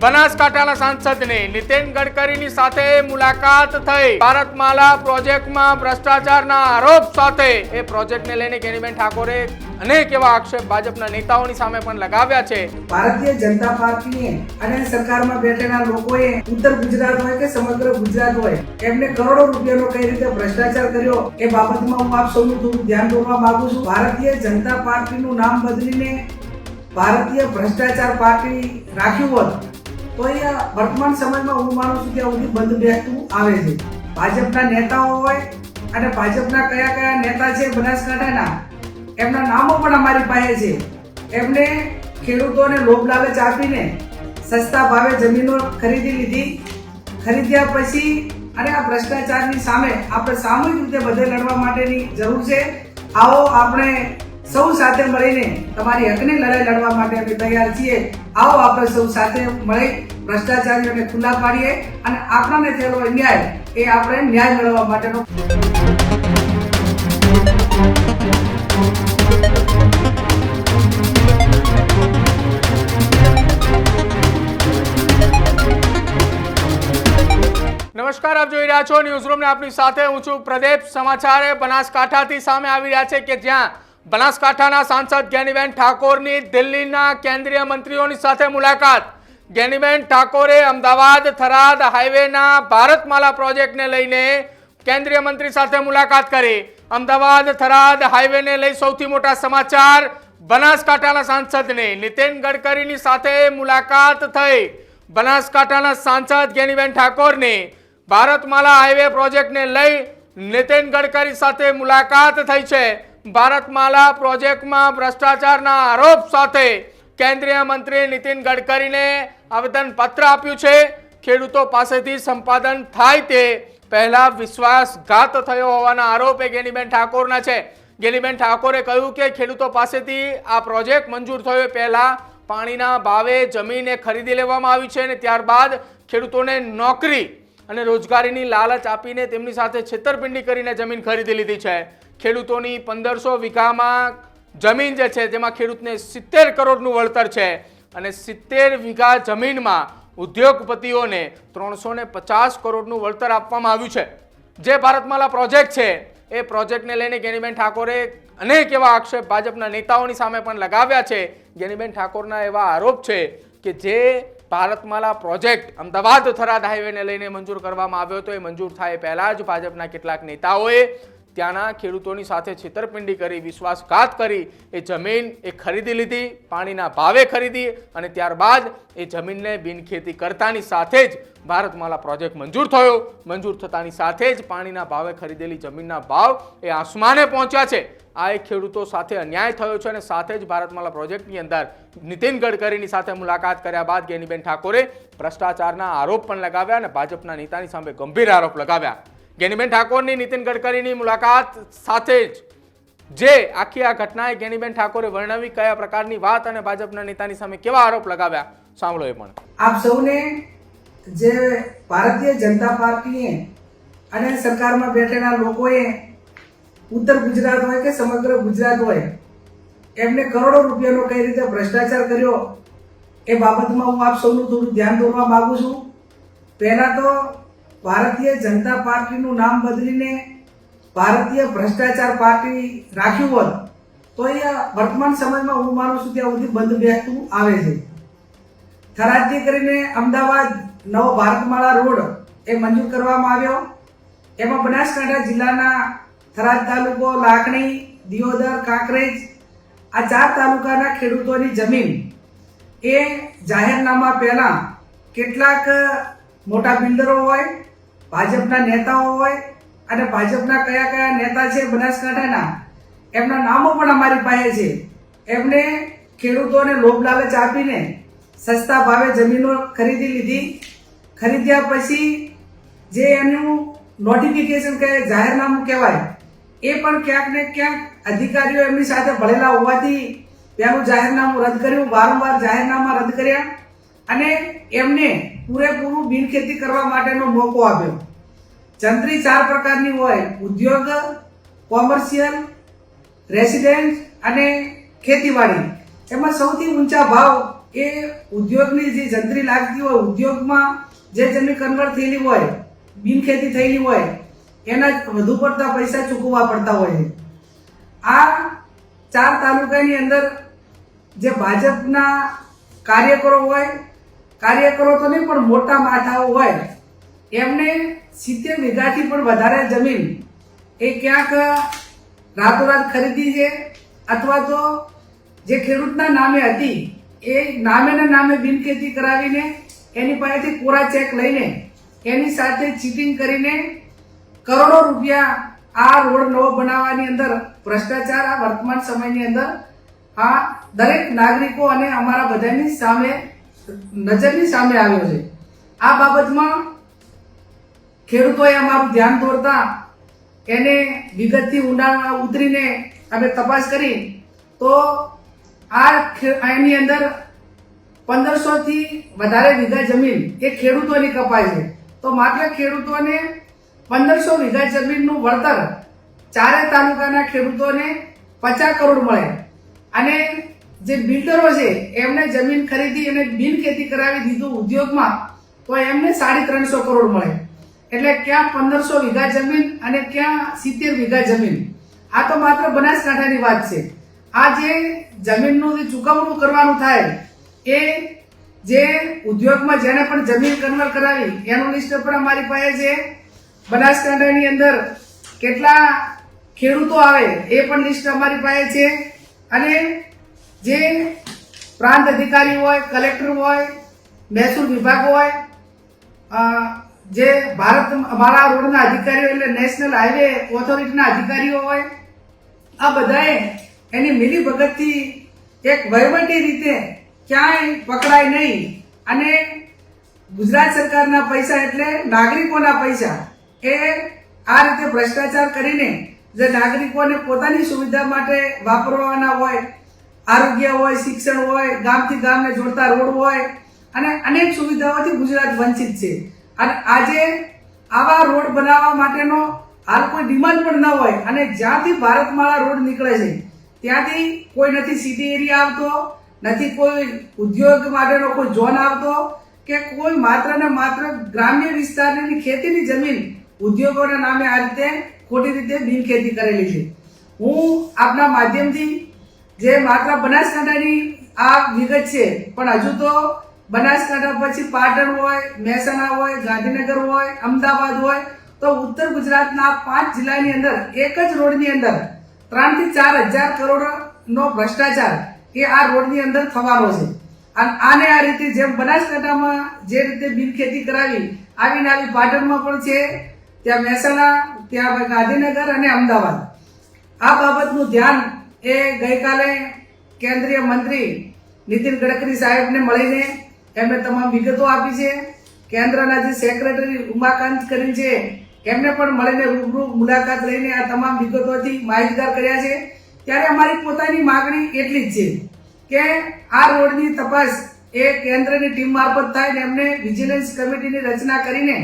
બનાસકાંઠાના સાંસદને નીતિન ગડકરીની સાથે મુલાકાત થઈ। ભારતમાલા પ્રોજેક્ટમાં ભ્રષ્ટાચારના આરોપ સાથે એ પ્રોજેક્ટને લઈને ગેનીબેન ઠાકોરે અનેક એવા આક્ષેપ ભાજપના નેતાઓની સામે પણ લગાવ્યા છે। ભારતીય જનતા પાર્ટીએ અને સરકારમાં બેઠેલા લોકોએ ઉત્તર ગુજરાત હોય કે સમગ્ર ગુજરાત હોય એમને કરોડો રૂપિયાનો કઈ રીતે ભ્રષ્ટાચાર કર્યો એ બાબતમાં હું આપ સૌનું થોડું ધ્યાન દોરવા માંગુ છું। ભારતીય જનતા પાર્ટીનું નામ બદલીને ભારતીય ભ્રષ્ટાચાર પાર્ટી રાખ્યું હોત તો એ વર્તમાન સમયમાં હું માનું છું ત્યાં સુધી બંધ બેસતું આવે છે। ભાજપના નેતાઓ હોય અને ભાજપના કયા કયા નેતા છે બનાસકાંઠાના એમના નામો પણ અમારી પાસે છે। એમને ખેડૂતોને લોભ લાલચ આપીને સસ્તા ભાવે જમીનો ખરીદી લીધી। ખરીદ્યા પછી અને આ ભ્રષ્ટાચારની સામે આપણે સામૂહિક રીતે બધે લડવા માટેની જરૂર છે। આવો આપણે સૌ સાથે મળીને તમારી હકની લડાઈ લડવા માટે અમે તૈયાર છીએ। આવો આપણે સૌ સાથે મળી ભ્રષ્ટાચારીઓને ખુલ્લા પાડીએ અને આપણાને થયેલો અન્યાય એ આપણે ન્યાય મેળવવા માટેનો નમસ્કાર, આપ જોઈ રહ્યા છો ન્યૂઝરૂમ ને આપની સાથે હું છું પ્રદીપ। સમાચાર બનાસકાંઠાથી સામે આવી રહ્યા છે કે જ્યાં બનાસકાંઠાના સાંસદ ગેનીબેન ઠાકોરની દિલ્હીના કેન્દ્રીય મંત્રીઓની સાથે મુલાકાત। ગેનીબેન ઠાકોરે અમદાવાદ થરાદ હાઈવેના ભારતમાલા પ્રોજેક્ટને લઈને કેન્દ્રીય મંત્રી સાથે મુલાકાત કરી। અમદાવાદ થરાદ હાઈવેને લઈ સૌથી મોટા સમાચાર, બનાસકાંઠાના સાંસદને નીતિન ગડકરીની સાથે મુલાકાત થઈ। બનાસકાંઠાના સાંસદ ગેનીબેન ઠાકોરની ભારતમાલા હાઈવે પ્રોજેક્ટને લઈ નીતિન ગડકરી સાથે મુલાકાત થઈ છે। ભારતમાલા પ્રોજેક્ટમાં ભ્રષ્ટાચારના આરોપ સાથે કેન્દ્રીય મંત્રી નીતિન ગડકરીને આવેદન પત્ર આપ્યું છે। ખેડૂતો પાસેથી સંપાદન થાય તે પહેલા વિશ્વાસઘાત થયો હોવાના આરોપ એ ગેનીબેન ઠાકોરના છે। ગેનીબેન ઠાકોરે કહ્યું કે ખેડૂતો પાસેથી આ પ્રોજેક્ટ મંજૂર થયો પહેલા પાણીના ભાવે જમીન ખરીદી લેવામાં આવી છે અને ત્યારબાદ ખેડૂતોને નોકરી અને રોજગારીની લાલચ આપીને તેમની સાથે છેતરપિંડી કરીને જમીન ખરીદી લીધી છે। ખેડૂતોની 1500 વીઘામાં જમીન જે છે જેમાં ખેડૂતને 70 કરોડનું વળતર છે અને 70 વીઘા જમીનમાં ઉદ્યોગપતિઓને 350 કરોડનું વળતર આપવામાં આવ્યું છે। જે ભારતમાલા પ્રોજેક્ટ છે એ પ્રોજેક્ટને લઈને ગેનીબેન ઠાકોરે અનેક એવા આક્ષેપ ભાજપના નેતાઓની સામે પણ લગાવ્યા છે। ગેનીબેન ઠાકોરના એવા આરોપ છે કે જે ભારતમાલા પ્રોજેક્ટ અમદાવાદ થરાદ હાઈવેને લઈને મંજૂર કરવામાં આવ્યો હતો એ મંજૂર થાય પહેલા જ ભાજપના કેટલાક નેતાઓએ ત્યાંના ખેડૂતોની સાથે છેતરપિંડી કરી, વિશ્વાસઘાત કરી એ જમીન ખરીદી લીધી, પાણીના ભાવે ખરીદી અને ત્યારબાદ એ જમીનને બિનખેતી કરતાની સાથે જ ભારતમાલા પ્રોજેક્ટ મંજૂર થયો। મંજૂર થતાની સાથે જ પાણીના ભાવે ખરીદેલી જમીનના ભાવ એ આસમાને પહોંચ્યા છે। આ એક ખેડૂતો સાથે અન્યાય થયો છે અને સાથે જ ભારતમાલા પ્રોજેક્ટની અંદર નીતિન ગડકરીની સાથે મુલાકાત કર્યા બાદ ગેનીબેન ઠાકોરે ભ્રષ્ટાચારના આરોપ પણ લગાવ્યા અને ભાજપના નેતાની સામે ગંભીર આરોપ લગાવ્યા। ગેનીબેન ઠાકોરની નીતિન ગડકરીની મુલાકાત સાથે જ જે આખી આ ઘટનાએ ગેનીબેન ઠાકોરે વર્ણવી કયા પ્રકારની વાત અને ભાજપના નેતાની સામે કેવા આરોપ લગાવ્યા સાંભળો એ પણ। આપ સૌને જે ભારતીય જનતા પાર્ટીએ અને સરકારમાં બેઠેલા લોકોએ ઉત્તર ગુજરાત હોય કે સમગ્ર ગુજરાત હોય એમને કરોડો રૂપિયાનો કઈ રીતે ભ્રષ્ટાચાર કર્યો એ બાબતમાં હું આપ સૌનું થોડું ધ્યાન દોરવા માંગુ છું। પહેલા તો ભારતીય જનતા પાર્ટીનું નામ બદલીને ભારતીય ભ્રષ્ટાચાર પાર્ટી રાખ્યું હોત તો એ વર્તમાન સમયમાં હું માનું છું ત્યાં સુધી બંધ બેસતું આવે છે। થરાદથી કરીને અમદાવાદ નવો ભારતમાળા રોડ એ મંજૂર કરવામાં આવ્યો। એમાં બનાસકાંઠા જિલ્લાના થરાદ તાલુકો, લાખણી, દિયોદર, કાંકરેજ આ 4 તાલુકાના ખેડૂતોની જમીન એ જાહેરનામા પહેલા કેટલાક મોટા બિલ્ડરો હોય, ભાજપના નેતાઓ હોય અને ભાજપના કયા કયા નેતા છે બનાસકાંઠાના એમના નામો પણ અમારી પાસે છે। એમને ખેડૂતોને લોભ લાલચ આપીને સસ્તા ભાવે જમીનો ખરીદી લીધી। ખરીદ્યા પછી જે એનું નોટિફિકેશન કહે, જાહેરનામું કહેવાય, એ પણ ક્યાંક ને ક્યાંક અધિકારીઓ એમની સાથે ભળેલા હોવાથી ત્યાંનું જાહેરનામું રદ કર્યું, વારંવાર જાહેરનામા રદ કર્યા અને એમને પૂરેપૂરું બિનખેતી કરવા માટેનો મોકો આપ્યો। જંત્રી 4 પ્રકારની હોય, ઉદ્યોગ, કોમર્શિયલ, રેસિડેન્ટ અને ખેતીવાડી। એમાં સૌથી ઊંચા ભાવ એ ઉદ્યોગની જે જંત્રી લાગતી હોય, ઉદ્યોગમાં જે જમીન કન્વર્ટ થયેલી હોય, બિનખેતી થયેલી હોય, એના વધુ પડતા પૈસા ચૂકવવા પડતા હોય છે. આ 4 તાલુકાની અંદર જે ભાજપના કાર્યકરો હોય, કાર્યકરો તો નહીં પણ મોટા માથાઓ હોય, એમને 70 વીઘાથી પણ વધારે જમીન એ ક્યાંક રાતોરાત ખરીદી છે, અથવા તો જે ખેડૂતના નામે હતી એ નામે બિનખેતી કરાવીને એની પાસેથી કોરા ચેક લઈને એની સાથે ચીટિંગ કરીને કરોડો રૂપિયા આ રોડ નવો બનાવવાની અંદર ભ્રષ્ટાચાર આ વર્તમાન સમયની અંદર આ દરેક નાગરિકો અને અમારા બધાની સામે નજરની સામે આવ્યો છે. આ બાબતમાં ખેડૂતોએ અમારું ધ્યાન દોરતા એને વિગતથી ઊંડાણમાં ઉતરીને અમે તપાસ કરી તો એની અંદર 1500 થી વધારે વીઘા જમીન એ ખેડૂતોની કપાય છે. તો માત્ર ખેડૂતોને 1500 વીઘા જમીનનું વળતર 4 તાલુકાના ખેડૂતોને 50 કરોડ મળે, અને જે બિલ્ડરો છે એમને જમીન ખરીદી અને બિનખેતી કરાવી દીધું ઉદ્યોગમાં તો એમને 350 કરોડ મળે. એટલે ક્યાં 1500 વીઘા જમીન અને ક્યાં 70 વીઘા જમીન. આ તો માત્ર બનાસકાંઠાની વાત છે. આ જે જમીનનું જે ચૂકવણું કરવાનું થાય એ જે ઉદ્યોગમાં જેને પણ જમીન કન્વર્ટ કરાવી એનું લિસ્ટ પણ અમારી પાસે છે. બનાસકાંઠાની અંદર કેટલા ખેડૂતો આવે એ પણ લિસ્ટ અમારી પાસે છે. અને જે પ્રાંત અધિકારી હોય, કલેક્ટર હોય, મહેસૂલ વિભાગ હોય, જે ભારત અમારા રોડના અધિકારીઓ એટલે નેશનલ હાઈવે ઓથોરિટીના અધિકારીઓ હોય, આ બધાએ એની મિલીભગતથી એક વહીવટી રીતે ક્યાંય પકડાય નહીં, અને ગુજરાત સરકારના પૈસા એટલે નાગરિકોના પૈસા એ આ રીતે ભ્રષ્ટાચાર કરીને જે નાગરિકોને પોતાની સુવિધા માટે વાપરવાના હોય, આરોગ્ય હોય, શિક્ષણ હોય, ગામથી ગામને જોડતા રોડ હોય, અને અનેક સુવિધાઓથી ગુજરાત વંચિત છે. અને આજે આવા રોડ બનાવવા માટેનો હાલ કોઈ ડિમાન્ડ પણ ન હોય, અને જ્યાંથી ભારતમાળા રોડ નીકળે છે ત્યાંથી કોઈ નથી સિટી એરિયા આવતો, નથી કોઈ ઉદ્યોગ માટેનો કોઈ ઝોન આવતો, કે કોઈ માત્ર ને માત્ર ગ્રામ્ય વિસ્તારની ખેતીની જમીન ઉદ્યોગોના નામે આ રીતે ખોટી રીતે બિનખેતી કરેલી છે. હું આપના માધ્યમથી જે માત્ર બનાસકાંઠાની આ વિગત છે, પણ હજુ તો બનાસકાંઠા પછી પાટણ હોય, મહેસાણા હોય, ગાંધીનગર હોય, અમદાવાદ હોય, તો ઉત્તર ગુજરાતના 5 જિલ્લાની અંદર એક જ રોડની અંદર 3 થી 4000 કરોડનો ભ્રષ્ટાચાર એ આ રોડની અંદર થવાનો છે. અને આને આ રીતે જેમ બનાસકાંઠામાં જે રીતે બિનખેતી કરાવી આવીને આવી પાટણમાં પણ છે, ત્યાં મહેસાણા, ત્યાં ગાંધીનગર અને અમદાવાદ. આ બાબતનું ધ્યાન એ ગઈકાલે કેન્દ્રીય મંત્રી નીતિન ગડકરી સાહેબને મળીને એમને તમામ વિગતો આપી છે. કેન્દ્રના જે સેક્રેટરી ઉમાકાંત કરીને છે એમને પણ મળીને રૂબરૂ મુલાકાત લઈને આ તમામ વિગતોથી માહિતગાર કર્યા છે. ત્યારે અમારી પોતાની માગણી એટલી જ છે કે આ રોડની તપાસ એ કેન્દ્રની ટીમ મારફત થાય ને એમને વિજિલન્સ કમિટીની રચના કરીને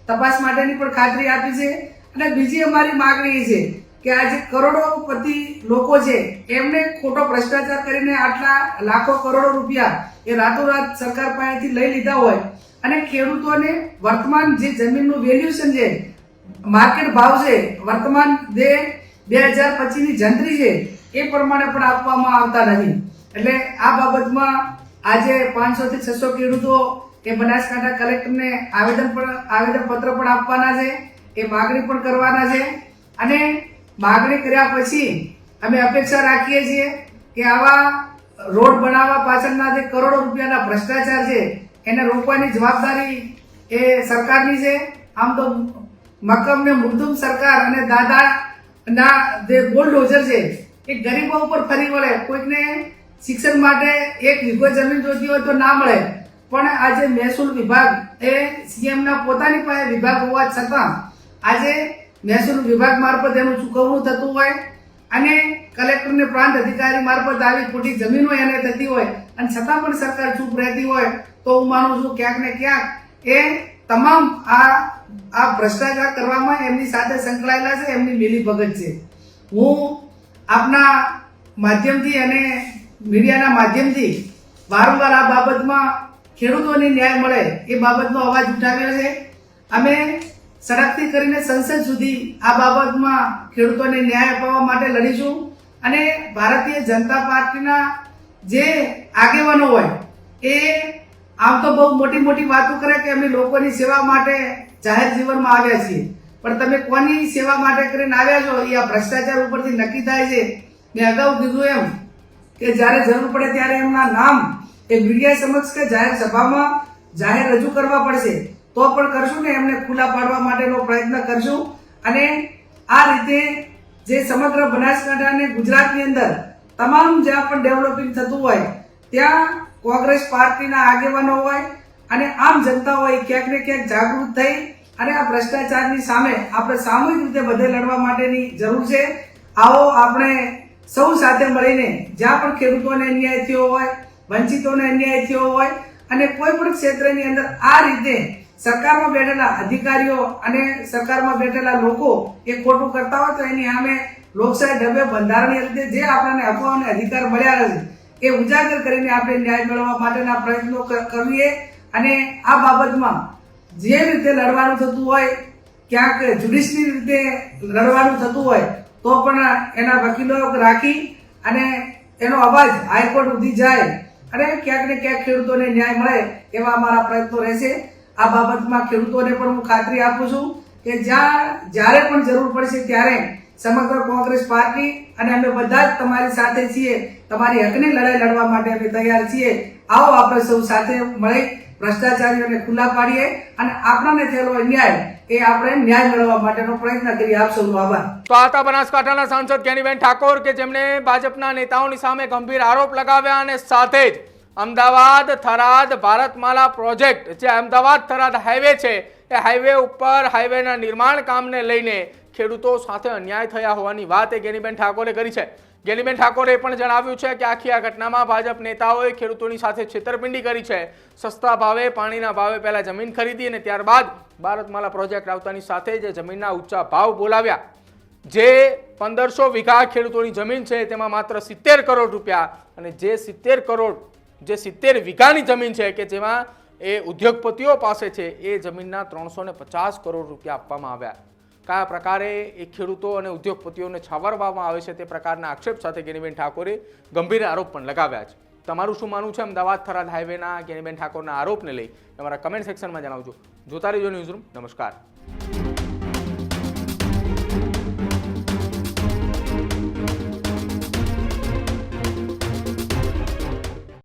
તપાસ માટેની પણ ખાતરી આપી છે. અને બીજી અમારી માગણી એ છે કે આ જે કરોડોપતિ લોકો છે એમને ખોટો ભ્રષ્ટાચાર કરીને આટલા લાખો કરોડો રૂપિયા એ રાતોરાત સરકાર પાસેથી લઈ લીધા હોય, અને ખેડૂતોને વર્તમાન જે જમીનનું વેલ્યુએશન છે, માર્કેટ ભાવ છે, વર્તમાન જે 2025ની જંત્રી છે એ પ્રમાણે પણ આપવામાં આવતા નથી. એટલે આ બાબતમાં આજે 500 થી 600 ખેડૂતો એ બનાસકાંઠા કલેક્ટરને આવેદનપત્ર પણ આપવાના છે, એ માગણી પણ કરવાના છે. અને માગણી કર્યા પછી અમે અપેક્ષા રાખીએ છીએ કે આવા રોડ બનાવવા પાછળના જે કરોડો રૂપિયાના ભ્રષ્ટાચાર છે એને રોકવાની જવાબદારી એ સરકારની છે. આમ તો મક્કમ ને મૃદુમ સરકાર અને દાદાના જે બુલડોઝર છે એ ગરીબો ઉપર ફરી વળે. કોઈકને શિક્ષણ માટે 1 વીઘો જમીન જોતી હોય તો ના મળે, પણ આજે મહેસૂલ વિભાગ એ સીએમના પોતાની પાસે વિભાગ હોવા છતાં આજે મહેસૂલ વિભાગ મારફત એનું ચૂકવણું થતું હોય, અને કલેક્ટરને પ્રાંત અધિકારી મારફત આવી ખોટી જમીનો એને થતી હોય, અને છતાં પણ સરકાર ચૂપ રહેતી હોય, તો હું માનું છું ક્યાંક ને ક્યાંક એ તમામ આ ભ્રષ્ટાચાર કરવામાં એમની સાથે સંકળાયેલા છે, એમની મિલીભગત છે. હું આપના માધ્યમથી અને મીડિયાના માધ્યમથી વારંવાર આ બાબતમાં ખેડૂતોને ન્યાય મળે એ બાબતનો અવાજ ઉઠાવ્યો છે. અમે સડકથી કરીને સંસદ સુધી આ બાબતમાં ખેડૂતોને ન્યાય અપાવવા માટે લડીશું અને ભારતીય જનતા પાર્ટીના જે આગેવાનો હોય એ આમ તો બહુ મોટી મોટી વાતો કરે કે અમે લોકોની સેવા માટે જાહેર જીવનમાં આવ્યા છીએ, પણ તમે કોની સેવા માટે કરીને આવ્યા છો એ આ ભ્રષ્ટાચાર ઉપરથી નક્કી થાય છે. મેં અગાઉ કીધું એમ કે જ્યારે જરૂર પડે ત્યારે એમના નામ એ મીડિયા સમક્ષ કે જાહેર સભામાં જાહેર રજૂ કરવા પડશે તો પણ કરશું ને એમને ખુલ્લા પાડવા માટેનો પ્રયત્ન કરશું. અને આ રીતે જે સમગ્ર બનાસકાંઠા અને ગુજરાતની અંદર તમામ જ્યાં પણ ડેવલપિંગ થતું હોય ત્યાં કોંગ્રેસ પાર્ટીના આગેવાનો હોય અને આમ જનતા હોય ક્યાંક ને ક્યાંક જાગૃત થઈ અને આ ભ્રષ્ટાચારની સામે આપણે સામૂહિક રીતે બધે લડવા માટેની જરૂર છે. આવો આપણે સૌ સાથે મળીને જ્યાં પણ ખેડૂતોને અન્યાય થયો હોય, વંચિતોને અન્યાય થયો હોય અને કોઈ પણ ક્ષેત્રની અંદર આ રીતે સરકારમાં બેઠેલા અધિકારીઓ અને સરકારમાં બેઠેલા લોકો એ ખોટું કરતા હોય તો એની સામે લોકશાહી ઢબે બંધારણીય રીતે જે આપણને હકો અને અધિકાર મળ્યા છે એ ઉજાગર કરીને આપણે ન્યાય મેળવવા માટેના પ્રયત્નો કરીએ. અને આ બાબતમાં જે રીતે લડવાનું થતું હોય, ક્યાંક જ્યુડિશિયલ રીતે લડવાનું થતું હોય તો પણ એના વકીલો રાખી અને એનો અવાજ હાઈકોર્ટ સુધી જાય અને ક્યાંક ને ક્યાંક ખેડૂતોને ન્યાય મળે એવા અમારા પ્રયત્નો રહેશે. આ બાબતમાં ખેડૂતોને પણ હું ખાતરી આપું છું કે જ્યારે પણ જરૂર પડશે ત્યારે સમગ્ર કોંગ્રેસ પાર્ટી અને અમે બધા જ તમારી સાથે છીએ. તમારી હકની લડાઈ લડવા માટે અમે તૈયાર છીએ. આવો આપણે સૌ સાથે મળી ભ્રષ્ટાચારીઓને ખુલ્લા પાડીએ અને આપણને થયેલો અન્યાય એ આપણે ન્યાય મેળવવા માટેનો પ્રયત્ન કરીએ. આપ સૌનો આભાર. તો આ હતા બનાસકાંઠાના સાંસદ જ્ઞાનીબેન ઠાકોર કે જેમણે ભાજપના નેતાઓની સામે ગંભીર આરોપ લગાવ્યા અને સાથે જ અમદાવાદ થરાદ ભારતમાલા પ્રોજેક્ટ જે અમદાવાદ થરાદ હાઈવે છે એ હાઈવે ઉપર હાઈવેના નિર્માણ કામને લઈને ખેડૂતો સાથે અન્યાય થયા હોવાની વાત એ જ્ઞાનીબેન ઠાકોરે કરી છે. જ્ઞાનીબેન ઠાકોરે પણ જણાવ્યું છે કે આખી આ ઘટનામાં ભાજપ નેતાઓએ ખેડૂતોની સાથે છેતરપિંડી કરી છે. સસ્તા ભાવે પાણીના ભાવે પહેલા જમીન ખરીદી અને ત્યારબાદ ભારતમાલા પ્રોજેક્ટ આવતાની સાથે જે જમીનના ઊંચા ભાવ બોલાવ્યા. જે 1500 વીઘા ખેડૂતોની જમીન છે તેમાં માત્ર 70 કરોડ રૂપિયા અને જે 70 વીઘાની જમીન છે કે જેમાં એ ઉદ્યોગપતિઓ પાસે છે એ જમીનના 350 કરોડ રૂપિયા આપવામાં આવ્યા. કયા પ્રકારે એ ખેડૂતો અને ઉદ્યોગપતિઓને છાવરવામાં આવે છે તે પ્રકારના આક્ષેપ સાથે જ્ઞાનીબેન ઠાકોરે ગંભીર આરોપ પણ લગાવ્યા છે. તમારું શું માનવું છે અમદાવાદ થરાદ હાઈવેના જ્ઞાનીબેન ઠાકોરના આરોપને લઈ તમારા કમેન્ટ સેક્શનમાં જણાવજો. જોતા રહેજો ન્યૂઝરૂમ. નમસ્કાર.